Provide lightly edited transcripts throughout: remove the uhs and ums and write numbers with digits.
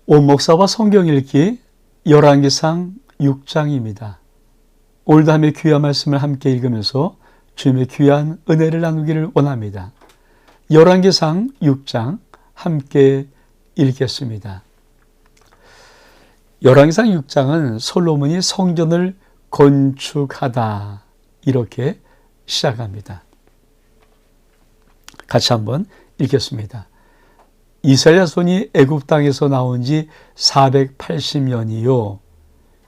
온 목사와 성경 읽기 열왕기상 6장입니다. 오늘도 함께 귀한 말씀을 함께 읽으면서 주님의 귀한 은혜를 나누기를 원합니다. 열왕기상 6장 함께 읽겠습니다. 열왕기상 6장은 솔로몬이 성전을 건축하다 이렇게 시작합니다. 같이 한번 읽겠습니다. 이스라엘 자손이 애굽 땅에서 나온 지 480년이요.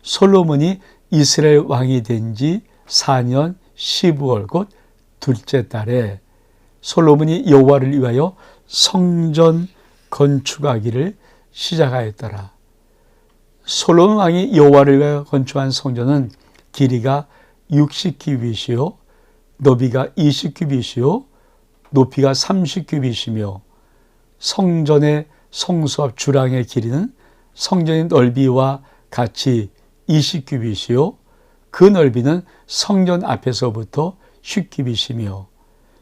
솔로몬이 이스라엘 왕이 된 지 4년 15월 곧 둘째 달에 솔로몬이 여호와를 위하여 성전 건축하기를 시작하였더라. 솔로몬 왕이 여호와를 위하여 건축한 성전은 길이가 60규빗이요 너비가 20규빗이요 높이가 30규빗이며 성전의 성수 앞 주랑의 길이는 성전의 넓이와 같이 20규빗이요 그 넓이는 성전 앞에서부터 10규빗이며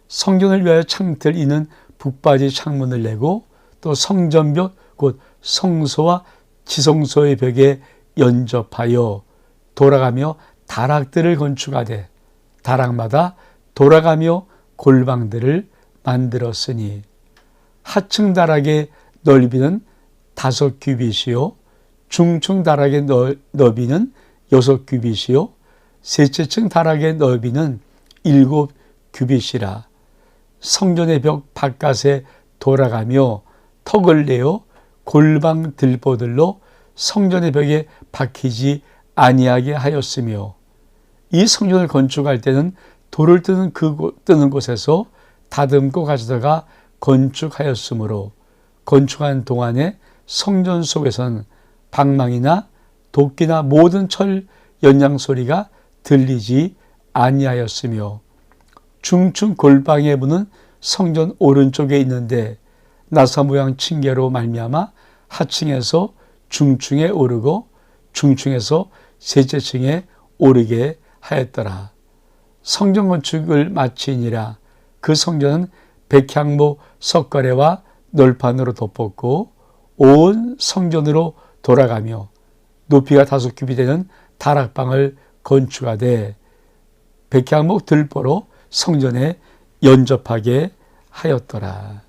성전을 위하여 창틀 이는 북바지 창문을 내고 또 성전벽 곧 성소와 지성소의 벽에 연접하여 돌아가며 다락들을 건축하되 다락마다 돌아가며 골방들을 만들었으니 하층 다락의 넓이는 5규빗이요 중층 다락의 너비는 6규빗이요 셋째 층 다락의 너비는 7규빗이라. 성전의 벽 바깥에 돌아가며 턱을 내어 골방 들보들로 성전의 벽에 박히지 아니하게 하였으며 이 성전을 건축할 때는 돌을 뜨는 곳에서 다듬고 가져다가 건축하였으므로 건축한 동안에 성전 속에서는 방망이나 도끼나 모든 철 연양 소리가 들리지 아니하였으며 중층 골방의 문은 성전 오른쪽에 있는데 나사 모양 층계로 말미암아 하층에서 중층에 오르고 중층에서 셋째 층에 오르게 하였더라. 성전 건축을 마치니라. 그 성전은 백향목 석가래와 널판으로 덮었고 온 성전으로 돌아가며 높이가 5규빗 되는 다락방을 건축하되 백향목 들보로 성전에 연접하게 하였더라.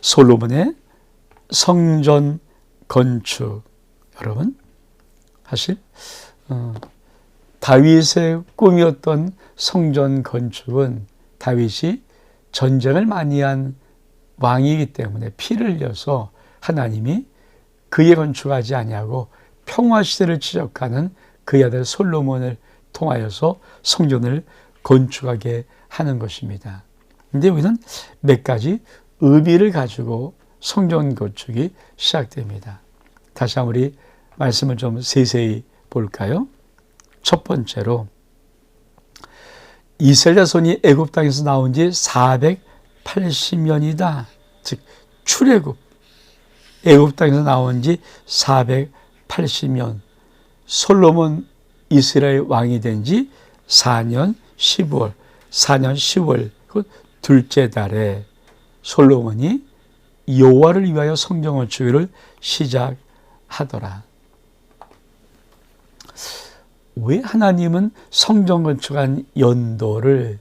솔로몬의 성전 건축, 여러분 사실 다윗의 꿈이었던 성전 건축은 다윗이 전쟁을 많이 한 왕이기 때문에 피를 흘려서 하나님이 그의 건축하지 아니하고 평화시대를 지적하는 그의 아들 솔로몬을 통하여서 성전을 건축하게 하는 것입니다. 그런데 여기는 몇 가지 의미를 가지고 성전 건축이 시작됩니다. 다시 한번 우리 말씀을 좀 세세히 볼까요? 첫 번째로 이스라엘 자손이 애굽 땅에서 나온 지 480년이다. 즉 출애굽 애굽 땅에서 나온 지 480년 솔로몬 이스라엘 왕이 된 지 4년 10월 그 둘째 달에 솔로몬이 여호와를 위하여 성전 건축을 시작하더라. 왜 하나님은 성전 건축한 연도를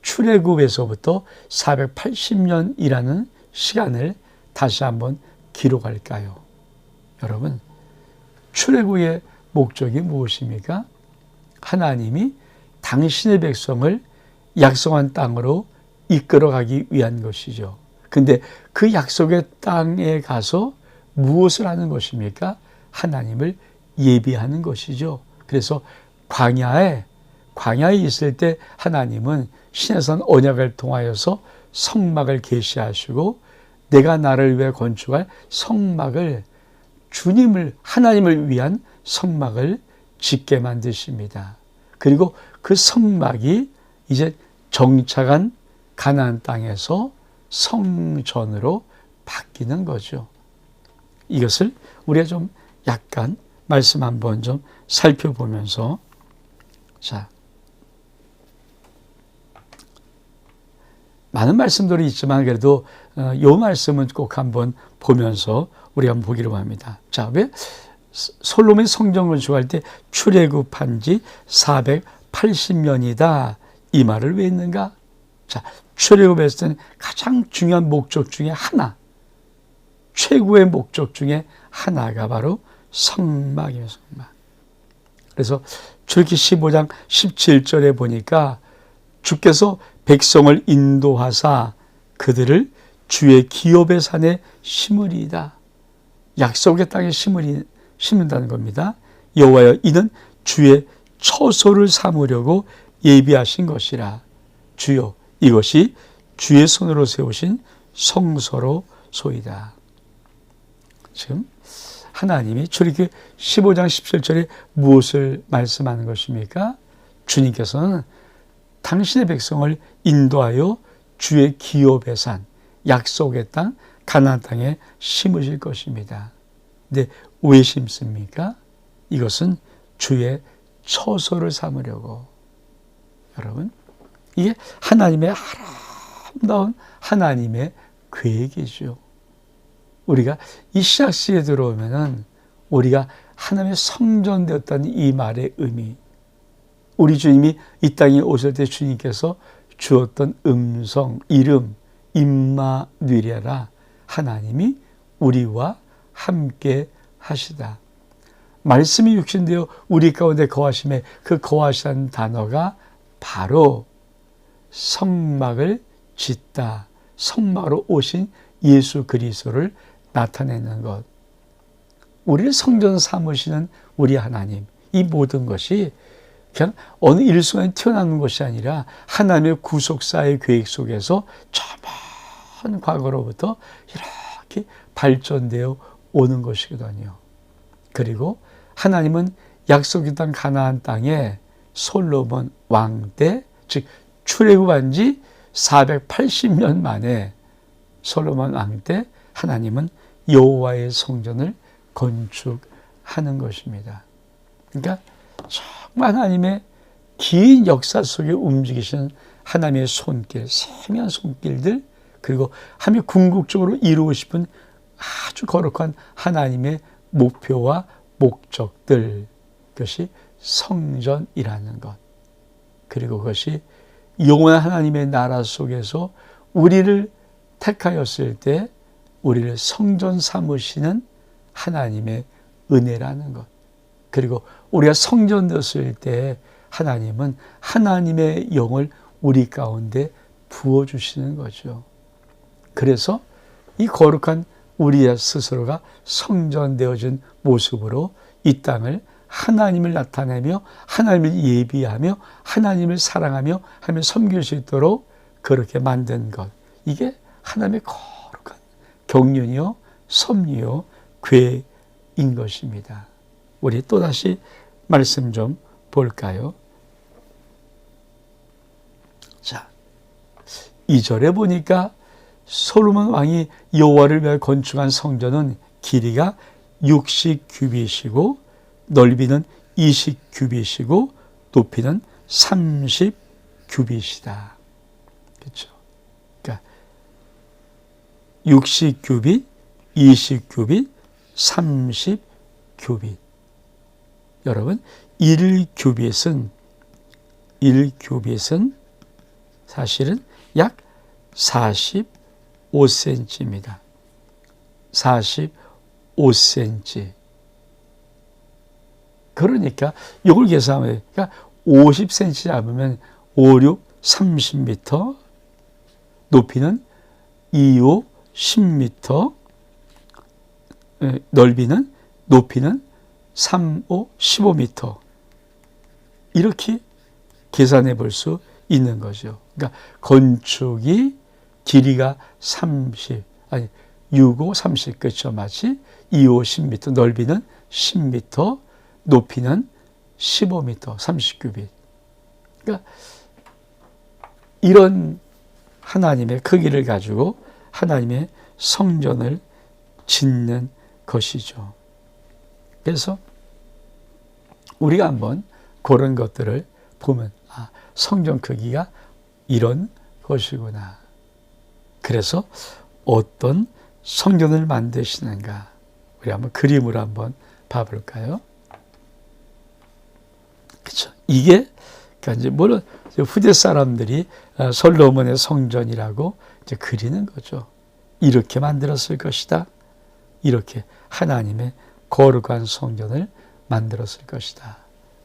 출애굽에서부터 480년이라는 시간을 다시 한번 기록할까요? 여러분, 출애굽의 목적이 무엇입니까? 하나님이 당신의 백성을 약속한 땅으로 이끌어가기 위한 것이죠. 근데 그 약속의 땅에 가서 무엇을 하는 것입니까? 하나님을 예비하는 것이죠. 그래서 광야에 있을 때 하나님은 시내산 언약을 통하여서 성막을 계시하시고 내가 나를 위해 건축할 성막을 하나님을 위한 성막을 짓게 만드십니다. 그리고 그 성막이 이제 정착한 가나안 땅에서 성전으로 바뀌는 거죠. 이것을 우리가 좀 약간 말씀 한번 좀 살펴보면서 자 많은 말씀들이 있지만 그래도 이 말씀은 꼭 한번 보면서 우리가 한번 보기로 합니다. 자, 왜 솔로몬이 성전 건축할 때 출애굽한 지 480년이다 이 말을 왜 했는가? 자, 출애굽했을 때는 가장 중요한 목적 중에 하나, 최고의 목적 중에 하나가 바로 성막이에요. 성막. 그래서 출애굽기 15장 17절에 보니까 주께서 백성을 인도하사 그들을 주의 기업의 산에 심으리이다. 약속의 땅에 심는다는 겁니다. 여호와여, 이는 주의 처소를 삼으려고 예비하신 것이라. 주여, 이것이 주의 손으로 세우신 성소로소이다. 지금 하나님이 출애굽기 15장 17절에 무엇을 말씀하는 것입니까? 주님께서는 당신의 백성을 인도하여 주의 기업의 산, 약속의 땅, 가나안 땅에 심으실 것입니다. 근데 왜 심습니까? 이것은 주의 처소를 삼으려고. 여러분, 이게 하나님의 아름다운 하나님의 계획이죠. 우리가 이 시작시에 들어오면은 우리가 하나님의 성전되었다는 이 말의 의미, 우리 주님이 이 땅에 오실 때 주님께서 주었던 음성, 이름, 임마누엘이라, 하나님이 우리와 함께 하시다. 말씀이 육신되어 우리 가운데 거하심에 그 거하시다는 단어가 바로 성막을 짓다, 성막으로 오신 예수 그리스도를 나타내는 것. 우리를 성전 삼으시는 우리 하나님, 이 모든 것이 그냥 어느 일순간에 튀어나오는 것이 아니라 하나님의 구속사의 계획 속에서 저먼 과거로부터 이렇게 발전되어 오는 것이거든요. 그리고 하나님은 약속의 땅 가나안 땅에 솔로몬 왕 때, 즉 출애굽한 지 480년 만에 솔로몬 왕 때 하나님은 여호와의 성전을 건축하는 것입니다. 그러니까 정말 하나님의 긴 역사 속에 움직이시는 하나님의 손길, 세미한 손길들, 그리고 하나님이 궁극적으로 이루고 싶은 아주 거룩한 하나님의 목표와 목적들, 그것이 성전이라는 것. 그리고 그것이 영원한 하나님의 나라 속에서 우리를 택하였을 때 우리를 성전 삼으시는 하나님의 은혜라는 것. 그리고 우리가 성전 되었을 때 하나님은 하나님의 영을 우리 가운데 부어주시는 거죠. 그래서 이 거룩한 우리 스스로가 성전되어진 모습으로 이 땅을 하나님을 나타내며 하나님을 예비하며 하나님을 사랑하며 하나님을 섬길 수 있도록 그렇게 만든 것. 이게 하나님의 거룩한 경륜이요, 섭리요, 궤인 것입니다. 우리 또다시 말씀 좀 볼까요? 자, 2절에 보니까 솔로몬 왕이 여호와를 위하여 건축한 성전은 길이가 60규빗이고 넓이는 20규빗이고 높이는 30규빗이다. 그렇죠? 그러니까 60규빗, 20규빗, 30규빗. 여러분, 1규빗은 사실은 약 45cm입니다. 45cm. 그러니까 이걸 계산하면, 그러니까 50cm 잡으면 5, 6, 30m, 높이는 2, 5, 10m, 넓이는, 높이는 3, 5, 15m. 이렇게 계산해 볼 수 있는 거죠. 그러니까 건축이 길이가 6, 5, 30, 그렇죠. 마치 2, 5, 10m, 넓이는 10m, 높이는 15m, 30규빗. 그러니까 이런 하나님의 크기를 가지고 하나님의 성전을 짓는 것이죠. 그래서 우리가 한번 그런 것들을 보면 성전 크기가 이런 것이구나. 그래서 어떤 성전을 만드시는가? 우리 한번 그림으로 한번 봐볼까요? 그렇죠. 이게 그러니까 이제 물론 후대 사람들이 솔로몬의 성전이라고 이제 그리는 거죠. 이렇게 만들었을 것이다. 이렇게 하나님의 거룩한 성전을 만들었을 것이다.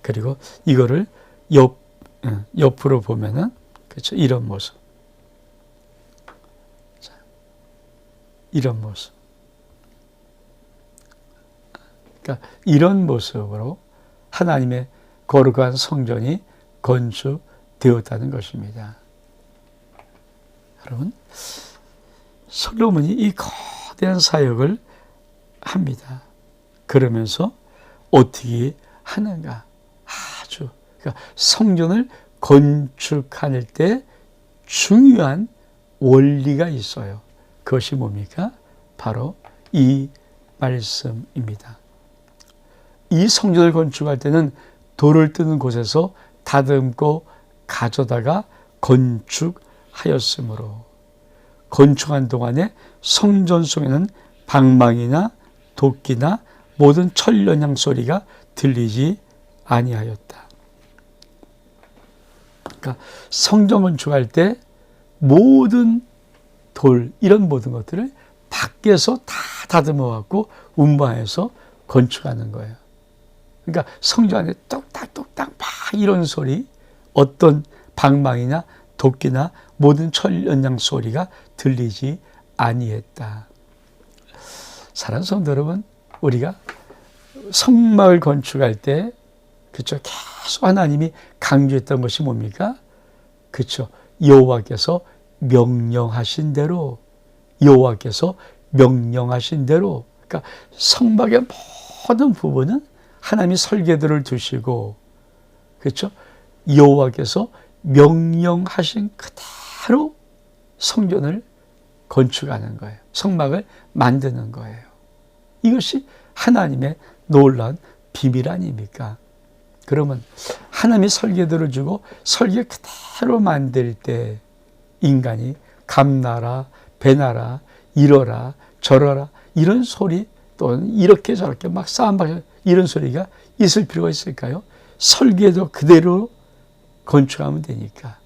그리고 이거를 옆으로 보면은 그렇죠. 이런 모습. 자, 이런 모습. 그러니까 이런 모습으로 하나님의 거룩한 성전이 건축되었다는 것입니다. 여러분, 솔로몬이 이 거대한 사역을 합니다. 그러면서 어떻게 하는가? 아주 그러니까 성전을 건축할 때 중요한 원리가 있어요. 그것이 뭡니까? 바로 이 말씀입니다. 이 성전을 건축할 때는 돌을 뜨는 곳에서 다듬고 가져다가 건축하였으므로 건축한 동안에 성전 속에는 방망이나 도끼나 모든 철연양 소리가 들리지 아니하였다. 그러니까 성전 건축할 때 모든 돌 이런 모든 것들을 밖에서 다 다듬어 갖고 운반해서 건축하는 거예요. 그러니까 성전 안에 똑딱똑딱 막 이런 소리, 어떤 방망이나 도끼나 모든 철연양 소리가 들리지 아니했다. 사랑하는 성도 여러분, 우리가 성막을 건축할 때 그렇죠. 계속 하나님이 강조했던 것이 뭡니까? 그렇죠. 여호와께서 명령하신 대로 그러니까 성막의 모든 부분은 하나님이 설계도를 두시고 그렇죠. 여호와께서 명령하신 그대로 성전을 건축하는 거예요. 성막을 만드는 거예요. 이것이 하나님의 놀라운 비밀 아닙니까? 그러면 하나님이 설계도를 주고 설계 그대로 만들 때 인간이 감나라, 배나라, 이러라, 저러라 이런 소리 또는 이렇게 저렇게 막 싸움박 이런 소리가 있을 필요가 있을까요? 설계도 그대로 건축하면 되니까.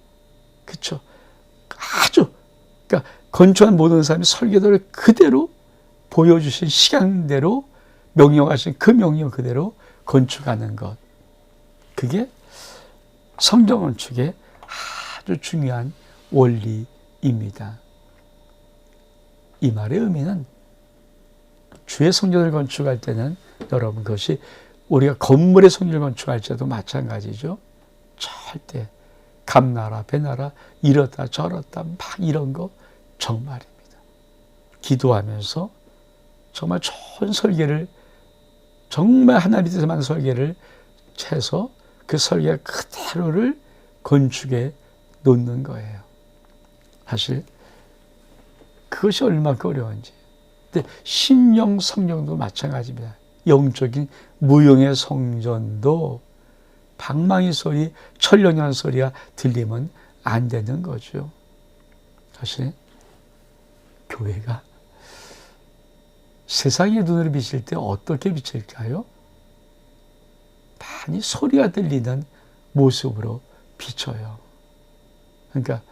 그렇죠? 아주 그러니까 건축한 모든 사람이 설계도를 그대로 보여주신 시간대로 명령하신 그 명령 그대로 건축하는 것. 그게 성전 건축의 아주 중요한 원리입니다. 이 말의 의미는 주의 성전을 건축할 때는 여러분 그것이 우리가 건물의 성전을 건축할 때도 마찬가지죠. 절대 감나라 배나라 이렇다 저렇다 막 이런 거 정말입니다. 기도하면서 정말 좋은 설계를 정말 하나님 뜻에 맞는 설계를 채서 그 설계 그대로를 건축에 놓는 거예요. 사실 그것이 얼마나 어려운지. 근데 신령 성전도 마찬가지입니다. 영적인 무용의 성전도 방망이 소리, 철령한 소리가 들리면 안 되는 거죠. 사실 교회가 세상의 눈으로 비칠 때 어떻게 비칠까요? 많이 소리가 들리는 모습으로 비춰요. 그러니까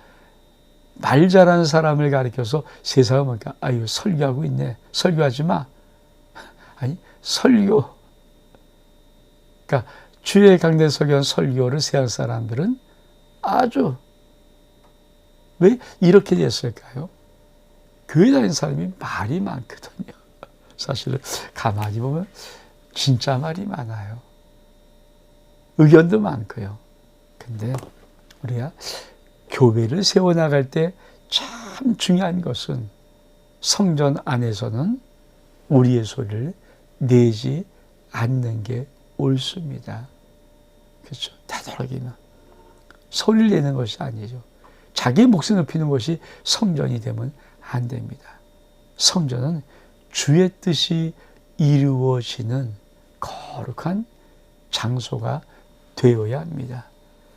말 잘하는 사람을 가리켜서 세상은 뭔가 아유 설교하고 있네. 설교하지 마. 아니 설교. 그러니까 주의 강단 설교한 설교를 세상 사람들은 아주 왜 이렇게 됐을까요? 교회 다니는 사람이 말이 많거든요. 사실은 가만히 보면 진짜 말이 많아요. 의견도 많고요. 근데 우리가 교회를 세워나갈 때 참 중요한 것은 성전 안에서는 우리의 소리를 내지 않는 게 옳습니다. 그렇죠. 되도록이면 소리를 내는 것이 아니죠. 자기 목숨을 높이는 것이 성전이 되면 안 됩니다. 성전은 주의 뜻이 이루어지는 거룩한 장소가 되어야 합니다.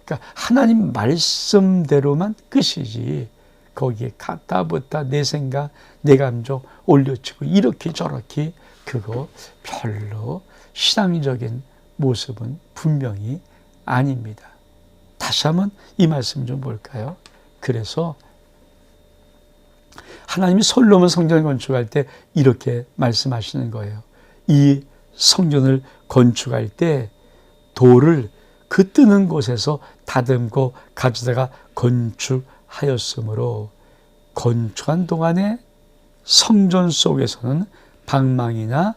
그러니까 하나님 말씀대로만 끝이지 거기에 가타부타 내 생각, 내 감정 올려치고 이렇게 저렇게 그거 별로 신앙적인 모습은 분명히 아닙니다. 다시 한번 이 말씀 좀 볼까요? 그래서 하나님이 솔로몬 성전을 건축할 때 이렇게 말씀하시는 거예요. 이 성전을 건축할 때 돌을 그 뜨는 곳에서 다듬고 가져다가 건축하였으므로 건축한 동안에 성전 속에서는 방망이나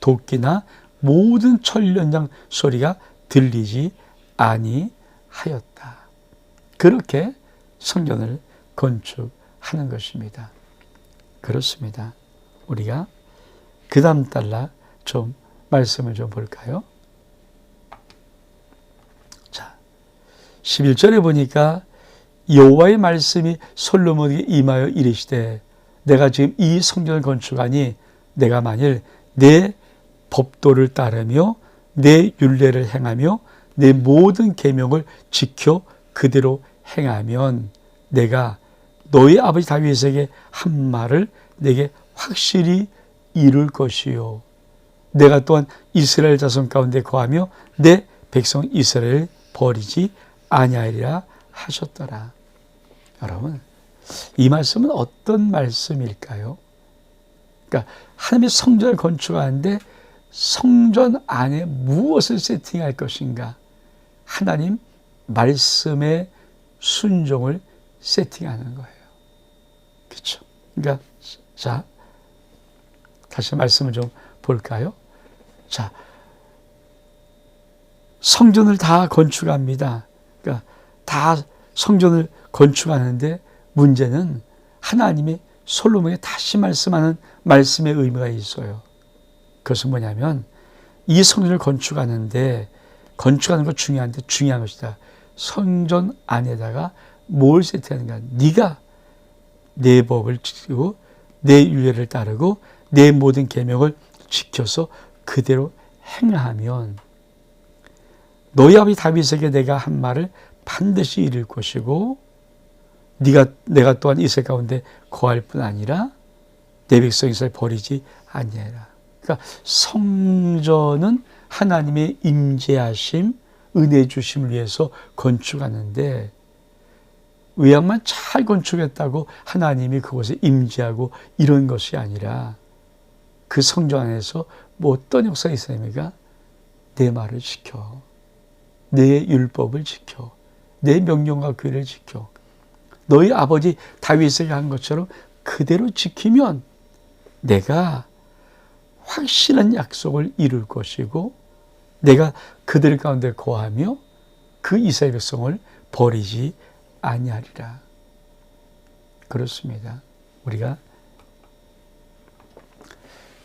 도끼나 모든 철연장 소리가 들리지 아니하였다. 그렇게 성전을 건축하는 것입니다. 그렇습니다. 우리가 그 다음 달라 좀 말씀을 좀 볼까요? 자, 11절에 보니까 여호와의 말씀이 솔로몬에게 임하여 이르시되 내가 지금 이 성전을 건축하니 내가 만일 내 법도를 따르며 내 율례를 행하며 내 모든 계명을 지켜 그대로 행하면 내가 너희 아버지 다윗에게 한 말을 내게 확실히 이룰 것이요 내가 또한 이스라엘 자손 가운데 거하며 내 백성 이스라엘을 버리지 아니하리라 하셨더라. 여러분, 이 말씀은 어떤 말씀일까요? 그러니까 하나님의 성전을 건축하는데 성전 안에 무엇을 세팅할 것인가? 하나님 말씀의 순종을 세팅하는 거예요. 그렇죠? 그러니까 자, 다시 말씀을 좀 볼까요? 자, 성전을 다 건축합니다. 그러니까 다 성전을 건축하는데 문제는 하나님이 솔로몬에게 다시 말씀하는 말씀의 의미가 있어요. 그것은 뭐냐면 이 성전을 건축하는데 건축하는 거 중요한데 중요한 것이다. 성전 안에다가 뭘 세팅하는가? 네가 내 법을 지키고 내 율례를 따르고 내 모든 계명을 지켜서 그대로 행하면 너희 아버지 다윗에게 내가 한 말을 반드시 이룰 것이고 내가 또한 이스라엘 가운데 거할 뿐 아니라 내 백성 이스라엘 버리지 아니하리라. 그러니까 성전은 하나님의 임재하심, 은혜 주심을 위해서 건축하는데 외양만 잘 건축했다고 하나님이 그곳에 임재하고 이런 것이 아니라 그 성전 안에서 뭐 어떤 역사가 있습니까? 내 말을 지켜, 내 율법을 지켜, 내 명령과 규례를 지켜 너희 아버지 다윗에게 한 것처럼 그대로 지키면 내가 확실한 약속을 이룰 것이고 내가 그들 가운데 거하며 그 이스라엘 백성을 버리지 아니하리라. 그렇습니다. 우리가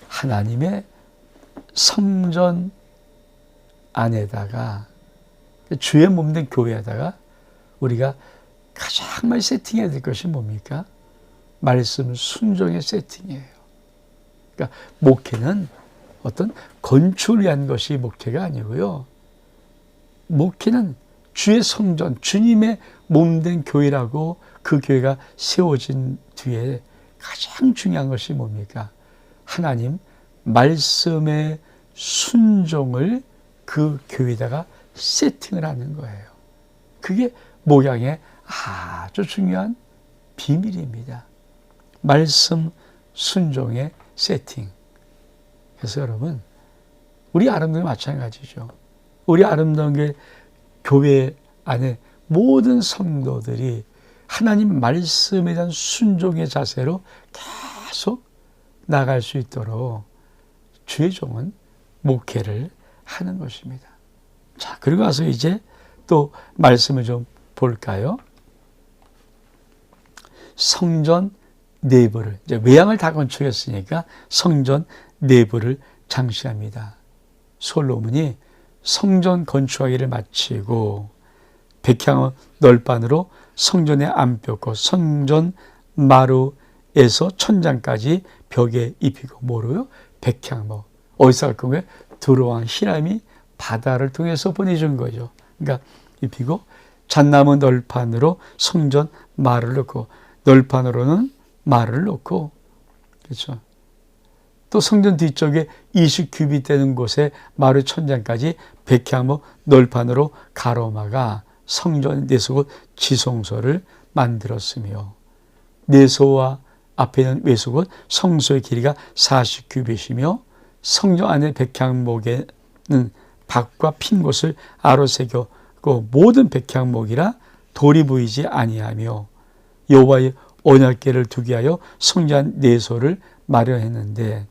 하나님의 성전 안에다가 주의 몸된 교회에다가 우리가 가장 많이 세팅해야 될 것이 뭡니까? 말씀 순종의 세팅이에요. 그러니까 목회는 어떤 건축을 위한 것이 목회가 아니고요. 목회는 주의 성전, 주님의 몸된 교회라고 그 교회가 세워진 뒤에 가장 중요한 것이 뭡니까? 하나님 말씀의 순종을 그 교회에다가 세팅을 하는 거예요. 그게 목양의 아주 중요한 비밀입니다. 말씀 순종의 세팅. 그래서 여러분, 우리 아름다운 마찬가지죠. 우리 아름다운 교회 안에 모든 성도들이 하나님 말씀에 대한 순종의 자세로 계속 나갈 수 있도록 주의 종은 목회를 하는 것입니다. 자, 그리고 와서 이제 또 말씀을 좀 볼까요? 성전 내부를, 이제 외양을 다 건축했으니까 성전 내부를 장식합니다. 솔로몬이 성전 건축하기를 마치고 백향 널판으로 성전의 안벽과 성전 마루에서 천장까지 벽에 입히고 뭐로요? 백향 어디서 할 거고요? 들어온 히람이 바다를 통해서 보내준 거죠. 그러니까 입히고 잣나무 널판으로 성전 마루를 넣고 널판으로는 말을 놓고, 그렇죠. 또 성전 뒤쪽에 20규빗 되는 곳에 마루 천장까지 백향목 널판으로 가로막아 성전 내소 지성소를 만들었으며, 내소와 앞에 있는 외소곧 성소의 길이가 40규빗이며 성전 안에 백향목에는 박과 핀 곳을 아로 새겼고 모든 백향목이라 돌이 보이지 아니하며, 여호와의 언약궤를 두게 하여 성전 내소를 마련했는데,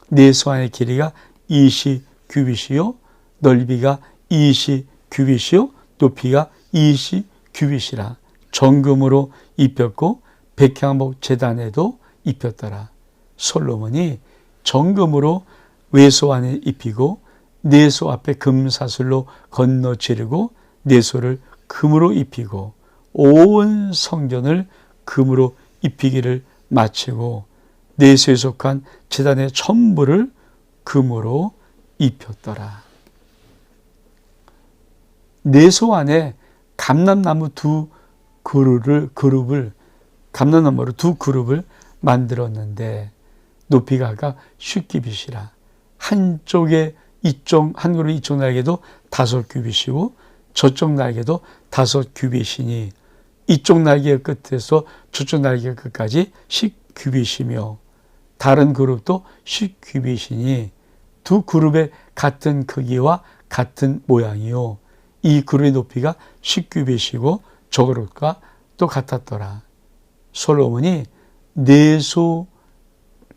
내소 안의 길이가 20규빗이요 넓이가 20규빗이요 높이가 20규빗이라 정금으로 입혔고 백향목 제단에도 입혔더라. 솔로몬이 정금으로 외소 안에 입히고 내소 앞에 금사슬로 건너 지르고 내소를 금으로 입히고 온 성전을 금으로 입히기를 마치고 내소에 속한 제단의 전부를 금으로 입혔더라. 내소 안에 감람나무 두 그룹을 감람나무로 두 그룹을 만들었는데 높이가 각각 10규빗이라 한쪽에 한 그룹 이쪽 날개도 5규빗이고 저쪽 날개도 5규빗이니 이쪽 날개 끝에서 저쪽 날개 끝까지 10규빗이며 다른 그룹도 10규빗이니 두 그룹의 같은 크기와 같은 모양이요 이 그룹의 높이가 10규빗이고 저 그룹과 또 같았더라. 솔로몬이 내소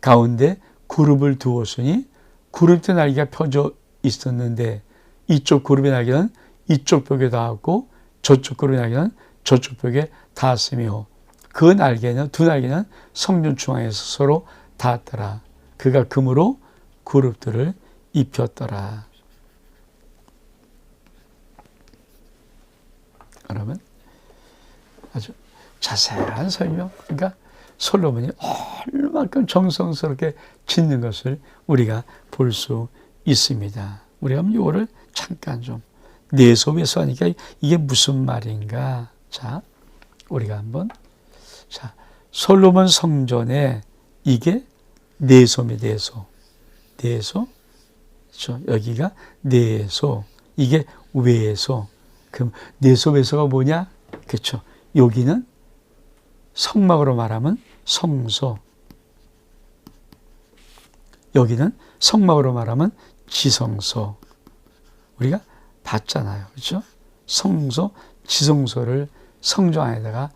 가운데 그룹을 두었으니 그룹의 날개가 펴져 있었는데 이쪽 그룹의 날개는 이쪽 벽에 닿았고 저쪽 그룹의 날개는 저쪽 벽에 닿았으며 그 날개는 두 날개는 성전 중앙에서 서로 닿았더라. 그가 금으로 그룹들을 입혔더라. 그러면 아주 자세한 설명, 그러니까 솔로몬이 얼마큼 정성스럽게 짓는 것을 우리가 볼 수 있습니다. 우리가 이거를 잠깐 좀 내소에서 하니까 이게 무슨 말인가? 자, 우리가 한번 솔로몬 성전에 이게 내소입니다. 내소. 그렇죠? 여기가 내소. 이게 외소. 그럼 내소 외소가 뭐냐? 그렇죠. 여기는 성막으로 말하면 성소. 여기는 성막으로 말하면 지성소. 우리가 봤잖아요. 그렇죠? 성소, 지성소를 성전 안에다가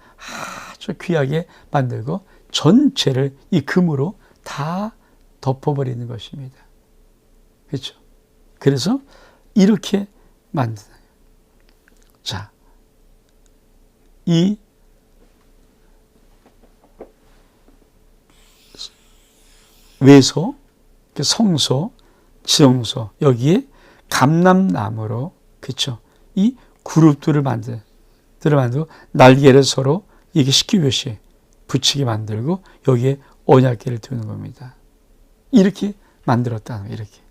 아주 귀하게 만들고 전체를 이 금으로 다 덮어버리는 것입니다. 그렇죠? 그래서 이렇게 만드는 거예요. 자, 이 외소, 성소, 지성소 여기에 감람나무로 그렇죠? 이 그룹들을 만들고 날개를 서로 이게 10규빗이 붙이게 만들고 여기에 언약궤를 두는 겁니다. 이렇게 만들었다는 거예요. 이렇게.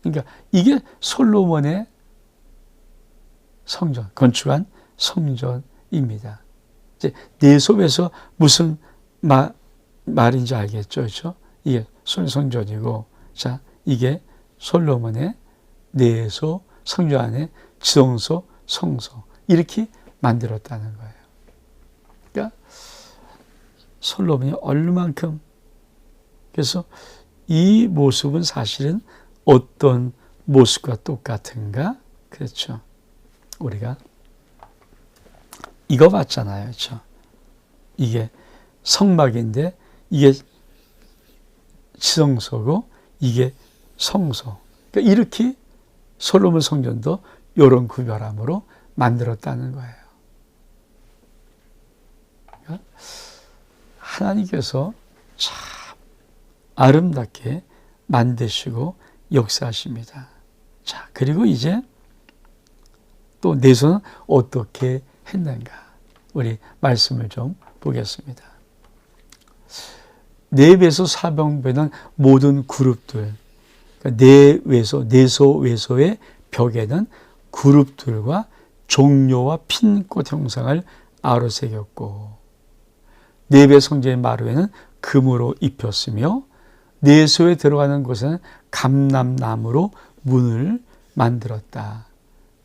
그러니까 이게 솔로몬의 성전, 건축한 성전입니다. 이제 내소에서 무슨 말인지 알겠죠? 그렇죠? 이게 성전이고, 자, 이게 솔로몬의 내소, 성전 안에 지성소, 성소 이렇게 만들었다는 거예요. 그러니까 솔로몬이 얼마만큼 그래서 이 모습은 사실은 어떤 모습과 똑같은가? 그렇죠. 우리가 이거 봤잖아요. 그렇죠? 이게 성막인데 이게 지성소고 이게 성소. 그러니까 이렇게 솔로몬 성전도 이런 구별함으로 만들었다는 거예요. 그러니까 하나님께서 참 아름답게 만드시고 역사하십니다. 자, 그리고 이제 또 내소는 어떻게 했는가? 우리 말씀을 좀 보겠습니다. 내외소 사병배는 모든 그룹들, 그러니까 내외소, 내소 외소의 벽에는 그룹들과 종려와 핀꽃 형상을 아로새겼고 내배 성전의 마루에는 금으로 입혔으며 내소에 들어가는 곳에는 감람나무로 문을 만들었다.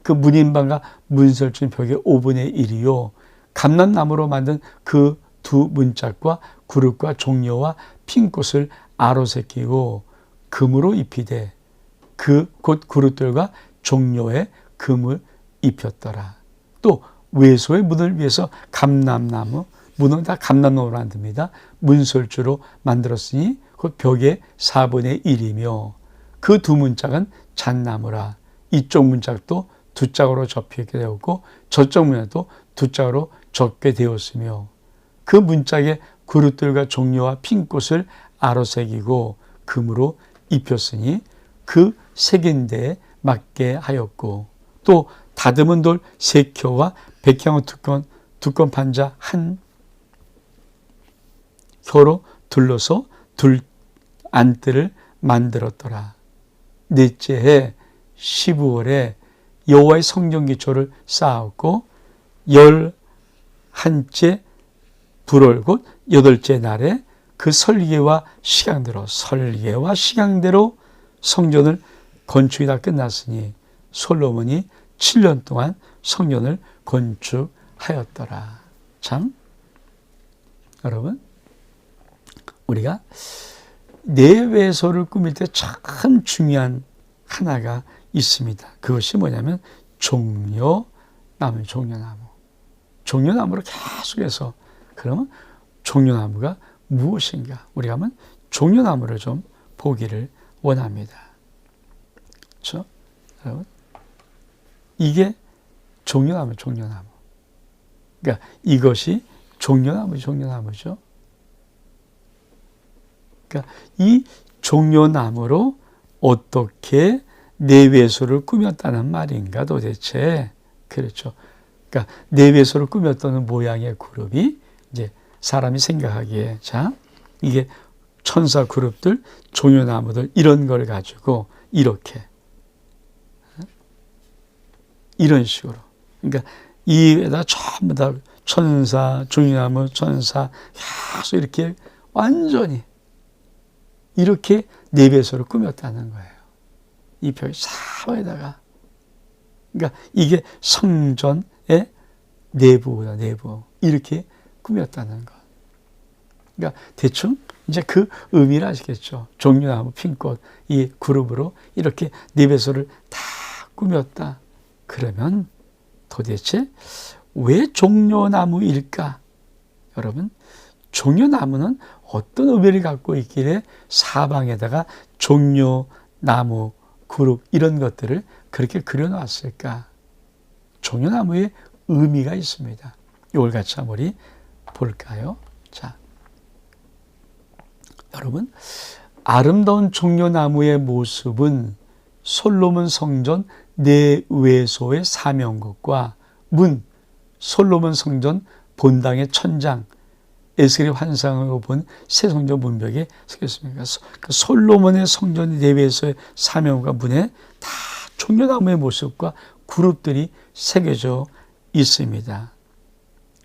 그 문인방과 문설중 벽의 5분의 1이요. 감람나무로 만든 그 두 문짝과 그룹과 종려와 핀꽃을 아로새기고 금으로 입히되 그 곧 그룹들과 종려에 금을 입혔더라. 또 외소의 문을 위해서 감람나무, 문은 다 감람나무로 만듭니다. 문설주로 만들었으니 그 벽의 4분의 1이며 그 두 문짝은 잣나무라. 이쪽 문짝도 두 짝으로 접히게 되었고 저쪽 문에도 두 짝으로 접게 되었으며 그 문짝에 그룹들과 종려와 핀꽃을 아로새기고 금으로 입혔으니 그 새긴 데에 맞게 하였고 또 다듬은 돌 3켜와 백향호 두꺼운 판자 한 혀로 둘러서 둘 안뜰을 만들었더라. 넷째 해 12월에 여호와의 성전 기초를 쌓았고 11째 불월 곧 8째 날에 그 설계와 시간대로 성전을 건축이 다 끝났으니 솔로몬이 7년 동안 성전을 건축하였더라. 참 여러분 우리가 내외소를 꾸밀 때 참 중요한 하나가 있습니다. 그것이 뭐냐면 종려나무. 종려나무로 계속해서 그러면 종려나무가 무엇인가? 우리가 한번 종려나무를 좀 보기를 원합니다. 그렇죠? 여러분 이게 종려나무. 그러니까 이것이 종려나무죠. 그러니까 이 종려나무로 어떻게 내외소를 꾸몄다는 말인가 도대체. 그렇죠. 그러니까 내외소를 꾸몄다는 모양의 그룹이 이제 사람이 생각하기에 자 이게 천사 그룹들, 종려나무들 이런 걸 가지고 이렇게 이런 식으로 그러니까 이에다 전부 다 천사, 종려나무, 천사 계속 이렇게 완전히 이렇게 내배소를 꾸몄다는 거예요. 이 벽 사방에다가 그러니까 이게 성전의 내부다 내부 이렇게 꾸몄다는 것. 그러니까 대충 이제 그 의미를 아시겠죠. 종려나무, 핀꽃 이 그룹으로 이렇게 내배소를 다 꾸몄다. 그러면 도대체 왜 종려나무일까? 여러분 종려나무는 어떤 의미를 갖고 있길래 사방에다가 종려나무 그룹 이런 것들을 그렇게 그려놨을까? 종려나무에 의미가 있습니다. 이걸 같이 한번 우리 볼까요? 자, 여러분 아름다운 종려나무의 모습은 솔로몬 성전 내외소의 사명극과 문, 솔로몬 성전 본당의 천장, 에스겔의 환상으로 본 새 성전 문벽에 새겼습니다. 솔로몬의 성전 내외소의 사명과 문에 다 종려나무의 모습과 그룹들이 새겨져 있습니다.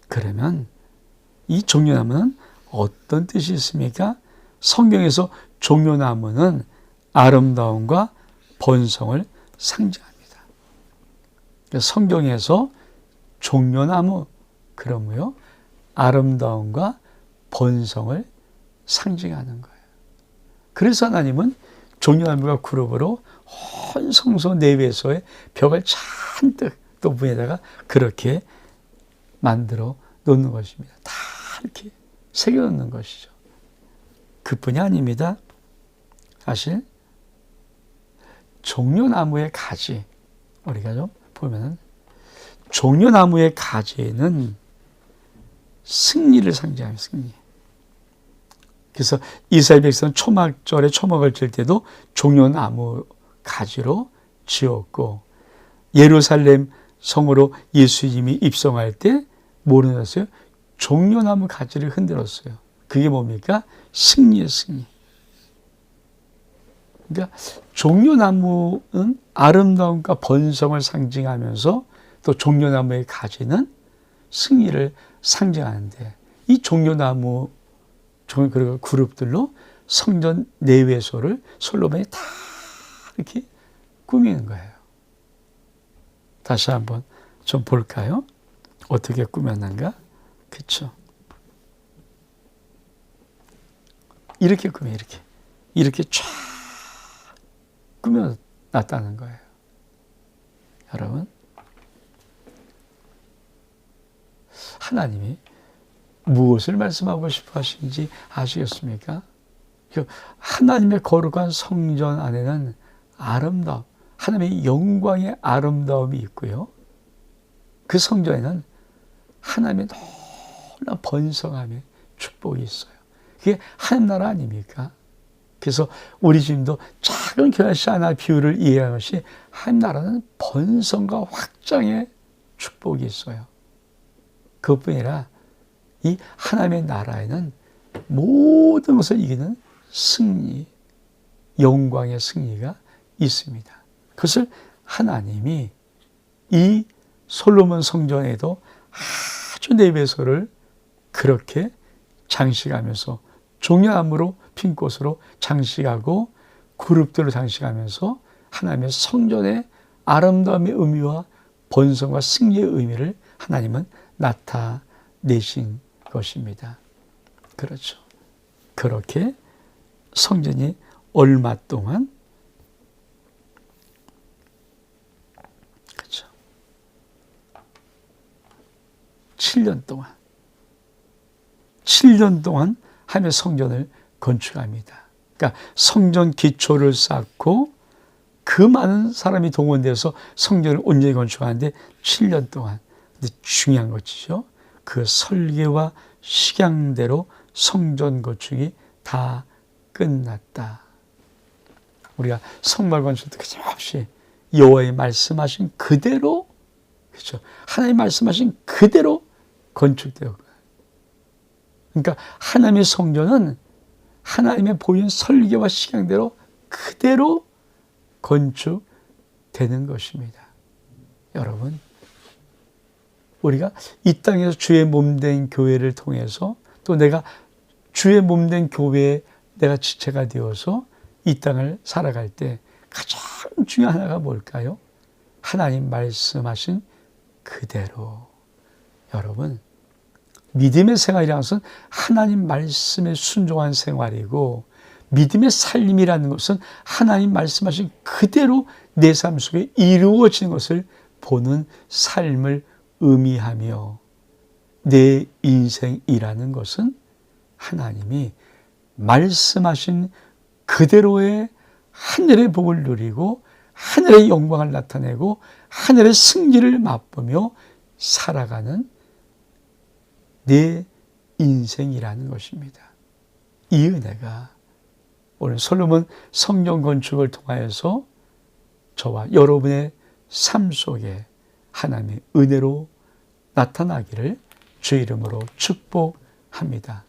그러면 이 종려나무는 어떤 뜻이 있습니까? 성경에서 종려나무는 아름다움과 번성을 상징합니다. 성경에서 종려나무 그러므요 아름다움과 번성을 상징하는 거예요. 그래서 하나님은 종려나무가 그룹으로 온 성소 내외소의 벽을 잔뜩 또 문에다가 그렇게 만들어 놓는 것입니다. 다 이렇게 새겨 놓는 것이죠. 그뿐이 아닙니다. 사실 종려나무의 가지 우리가 좀 보면은 종려나무의 가지는 승리를 상징합니다. 승리. 그래서 이스라엘 백성은 초막절에 초막을 질 때도 종려나무 가지로 지었고 예루살렘 성으로 예수님이 입성할 때 뭐를 했어요? 종려나무 가지를 흔들었어요. 그게 뭡니까? 승리의 승리. 그러니까 종려나무는 아름다움과 번성을 상징하면서 또 종려나무의 가지는 승리를 상징하는데 이 종려나무 그리고 그룹들로 성전 내외소를 솔로몬이 다 이렇게 꾸미는 거예요. 다시 한번 좀 볼까요? 어떻게 꾸몄는가? 그렇죠? 이렇게 꾸며 이렇게 쫙 꾸며놨다는 거예요. 여러분, 하나님이 무엇을 말씀하고 싶어 하시는지 아시겠습니까? 하나님의 거룩한 성전 안에는 아름다움, 하나님의 영광의 아름다움이 있고요. 그 성전에는 하나님의 놀라운 번성함의 축복이 있어요. 그게 하나님 나라 아닙니까? 그래서 우리 주님도 작은 교회시 하나 비유를 이해하는 것이 하나님 나라는 번성과 확장의 축복이 있어요. 그것뿐 아니라 이 하나님의 나라에는 모든 것을 이기는 승리, 영광의 승리가 있습니다. 그것을 하나님이 이 솔로몬 성전에도 아주 내배소를 그렇게 장식하면서 종려나무로 핀 꽃으로 장식하고 그룹들로 장식하면서 하나님의 성전의 아름다움의 의미와 번성과 승리의 의미를 하나님은 나타내신 것입니다. 그렇죠. 그렇게 성전이 얼마 동안, 그렇죠, 7년 동안 하나님의 성전을 건축합니다. 그러니까 성전 기초를 쌓고 그 많은 사람이 동원돼서 성전을 온전히 건축하는데 7년 동안. 근데 중요한 것이죠. 그 설계와 식양대로 성전 건축이 다 끝났다. 우리가 성막 건축도 그짐없이 여호와의 말씀하신 그대로, 그렇죠, 하나님 말씀하신 그대로 건축되었고, 그러니까 하나님의 성전은 하나님의 보인 설계와 식양대로 그대로 건축되는 것입니다. 여러분, 우리가 이 땅에서 주의 몸된 교회를 통해서 또 내가 주의 몸된 교회에 내가 지체가 되어서 이 땅을 살아갈 때 가장 중요한 하나가 뭘까요? 하나님 말씀하신 그대로. 여러분, 믿음의 생활이라는 것은 하나님 말씀에 순종한 생활이고, 믿음의 삶이라는 것은 하나님 말씀하신 그대로 내 삶 속에 이루어지는 것을 보는 삶을 의미하며, 내 인생이라는 것은 하나님이 말씀하신 그대로의 하늘의 복을 누리고 하늘의 영광을 나타내고 하늘의 승리를 맛보며 살아가는 내 인생이라는 것입니다. 이 은혜가 오늘 솔로몬 성전 건축을 통하여서 저와 여러분의 삶 속에 하나님의 은혜로 나타나기를 주의 이름으로 축복합니다.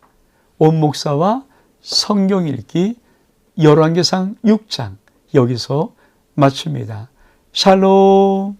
온 목사와 성경 읽기 열왕기상 6장 여기서 마칩니다. 샬롬.